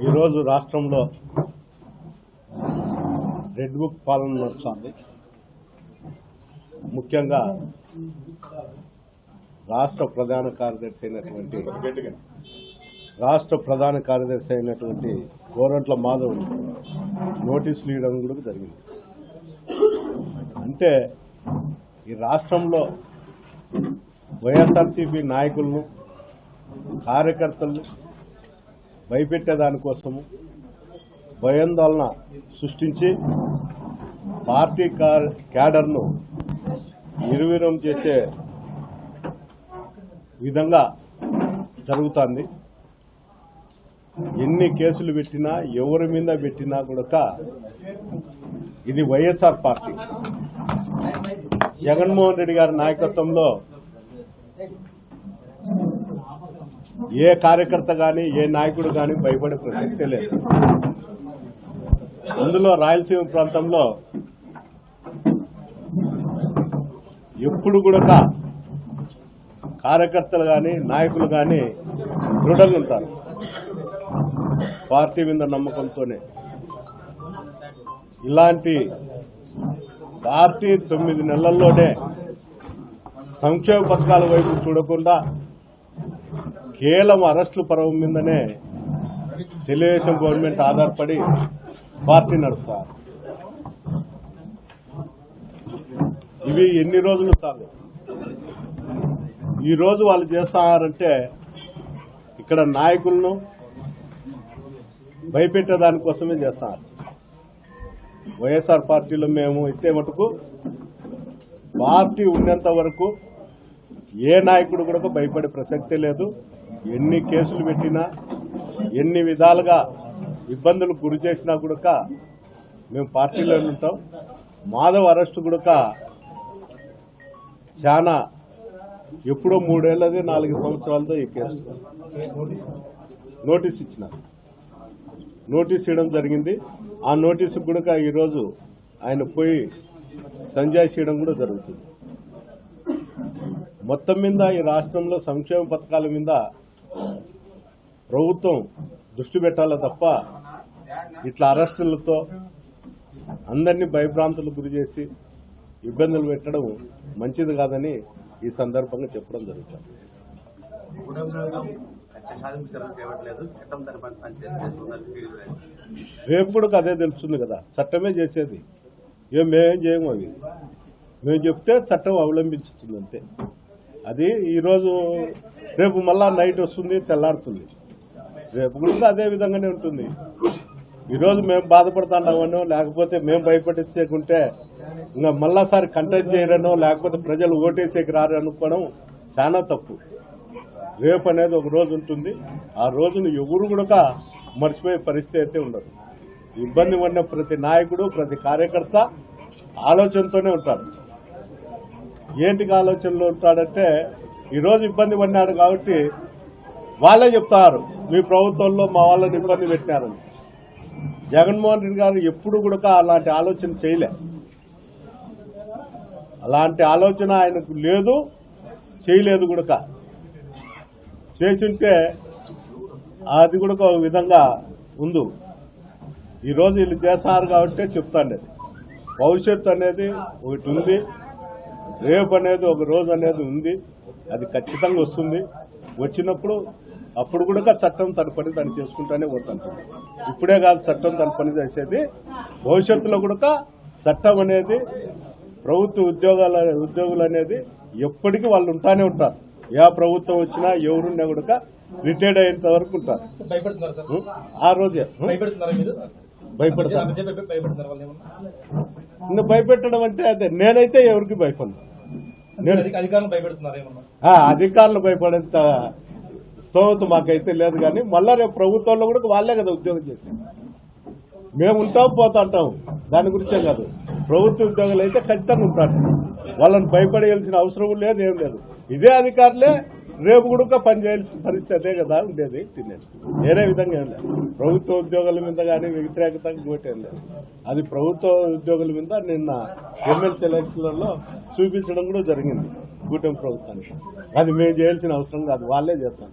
ఈరోజు రాష్ట్రంలో red book పాలన నడుస్తుంది. ముఖ్యంగా రాష్ట్ర ప్రధాన కార్యదర్శి అయినటువంటి కోరంట్ల మాధవ్ నోటీసులు ఇవ్వడం కూడా జరిగింది. అంటే ఈ రాష్ట్రంలో వైఎస్ఆర్సీపీ నాయకులను కార్యకర్తలను భయపెట్టేదానికోసము భయాందోళన సృష్టించి పార్టీ క్యాడర్ను నిర్వీర్యం చేసే విధంగా జరుగుతుంది. ఎన్ని కేసులు పెట్టినా ఎవరి మీద పెట్టినా కూడా ఇది వైఎస్ఆర్ పార్టీ జగన్మోహన్ రెడ్డి గారి నాయకత్వంలో ఏ కార్యకర్త కానీ ఏ నాయకుడు కానీ భయపడే ప్రసక్తే లేదు. అందులో రాయలసీమ ప్రాంతంలో ఎప్పుడు కూడా కార్యకర్తలు కానీ నాయకులు కానీ దృఢంగా ఉంటారు. పార్టీ మీద నమ్మకంతోనే ఇలాంటి పార్టీ 9 నెలల్లోనే సంక్షేమ పథకాల వైపు చూడకుండా కేవలం అరెస్టుల పర్వం మీదనే తెలుగుదేశం గవర్నమెంట్ ఆధారపడి పార్టీ నడుపుతారు. ఇవి ఎన్ని రోజులు చాలు. ఈ రోజు వాళ్ళు చేస్తారంటే ఇక్కడ నాయకులను భయపెట్టేదానికోసమే చేస్తారు. వైఎస్ఆర్ పార్టీలో మేము అయితే మటుకు పార్టీ ఉన్నంత వరకు ఏ నాయకుడు కూడా భయపడే ప్రసక్తే లేదు. ఎన్ని కేసులు పెట్టినా ఎన్ని విధాలుగా ఇబ్బందులు గురి చేసినా కూడా మేము పార్టీలో ఉంటాం. మాధవ్ అరెస్టు కూడా చాలా ఎప్పుడో 3 ఏళ్ళది 4 సంవత్సరాలతో ఈ కేసు నోటీస్ ఇవ్వడం జరిగింది. ఆ నోటీసు కూడా ఈరోజు ఆయన పోయి సంజాయిషి చేయడం కూడా జరుగుతుంది. మొత్తం మీద ఈ రాష్ట్రంలో సంక్షేమ పథకాల మీద ప్రభుత్వం దృష్టి పెట్టాల తప్ప ఇట్లా అరెస్టులతో అందరినీ భయభ్రాంతులకు గురి చేసి ఇబ్బందులు పెట్టడం మంచిది కాదని ఈ సందర్భంగా చెప్పడం జరుగుతుంది. రేపు కూడా అదే తెలుస్తుంది కదా, చట్టమే చేసేది. మేమేం చేయము. అవి మేము చెప్తే చట్టం అవలంబించుతుంది అంతే. అది ఈరోజు రేపు మళ్ళా నైట్ వస్తుంది, తెల్లారుతుంది. రేపు కూడా అదే విధంగానే ఉంటుంది. ఈరోజు మేము బాధపడుతున్నామనో లేకపోతే మేము భయపడించుకుంటే ఇంకా మళ్ళాసారి కంటెస్ట్ చేయరనో లేకపోతే ప్రజలు ఓటేసేకి రారు అనుకోవడం చాలా తప్పు. రేపు అనేది ఒక రోజు ఉంటుంది. ఆ రోజును ఎవరు కూడా మర్చిపోయే పరిస్థితి అయితే ఉండదు. ఇబ్బంది పడిన ప్రతి నాయకుడు ప్రతి కార్యకర్త ఆలోచనతోనే ఉంటాడు. ఏంటికి ఆలోచనలో ఉంటాడంటే ఈరోజు ఇబ్బంది పడినాడు కాబట్టి వాళ్ళే చెప్తారు మీ ప్రభుత్వంలో మా వాళ్ళని ఇబ్బంది పెట్టినారని. జగన్మోహన్ రెడ్డి గారు ఎప్పుడు కూడా అలాంటి ఆలోచన చేయలే. అలాంటి ఆలోచన ఆయనకు లేదు, చేయలేదు కూడా. చేసింటే అది కూడా ఒక విధంగా ఉంది. ఈరోజు వీళ్ళు చేస్తారు కాబట్టి చెప్తాండి. భవిష్యత్తు అనేది ఒకటి ఉంది, రేపు అనేది ఒక రోజు అనేది ఉంది. అది ఖచ్చితంగా వస్తుంది. వచ్చినప్పుడు అప్పుడు కూడా చట్టం తన పని తను చేసుకుంటానే పోతుంటుంది. ఇప్పుడే కాదు చట్టం తన పని చేసేది, భవిష్యత్తులో కూడా చట్టం అనేది ప్రభుత్వ ఉద్యోగులు అనేది ఎప్పటికీ వాళ్ళు ఉంటానే ఉంటారు. ఏ ప్రభుత్వం వచ్చినా ఎవరున్నా కూడా రిటైర్డ్ అయ్యేంత వరకు ఉంటారు. ఆ రోజే భయపడతారు. ఇంకా భయపెట్టడం అంటే అదే. నేనైతే ఎవరికి భయపడను. అధికారులు భయపడేంత స్తోమత మాకైతే లేదు. కానీ మళ్ళా రేపు ప్రభుత్వంలో కూడా వాళ్ళే కదా ఉద్యోగం చేసేది. మేము ఉంటాం పోతాంటాం, దాని గురించే కాదు. ప్రభుత్వ ఉద్యోగులు అయితే ఖచ్చితంగా ఉంటారు. వాళ్ళని భయపడేయాల్సిన అవసరం లేదు, ఏం లేదు. ఇదే అధికారులే రేపు కూడా పనిచేయాల్సిన పరిస్థితి అదే కదా ఉండేది. తినేది వేరే విధంగా ఏం లేదు. ప్రభుత్వ ఉద్యోగుల మీద కానీ వ్యతిరేకత ఇంకోటేం లేదు. అది ప్రభుత్వ ఉద్యోగుల మీద నిన్న ఎమ్మెల్సీ ఎలక్షన్లలో చూపించడం కూడా జరిగింది కూటమి ప్రభుత్వానికి. అది మేము చేయాల్సిన అవసరం కాదు, వాళ్ళే చేస్తాం.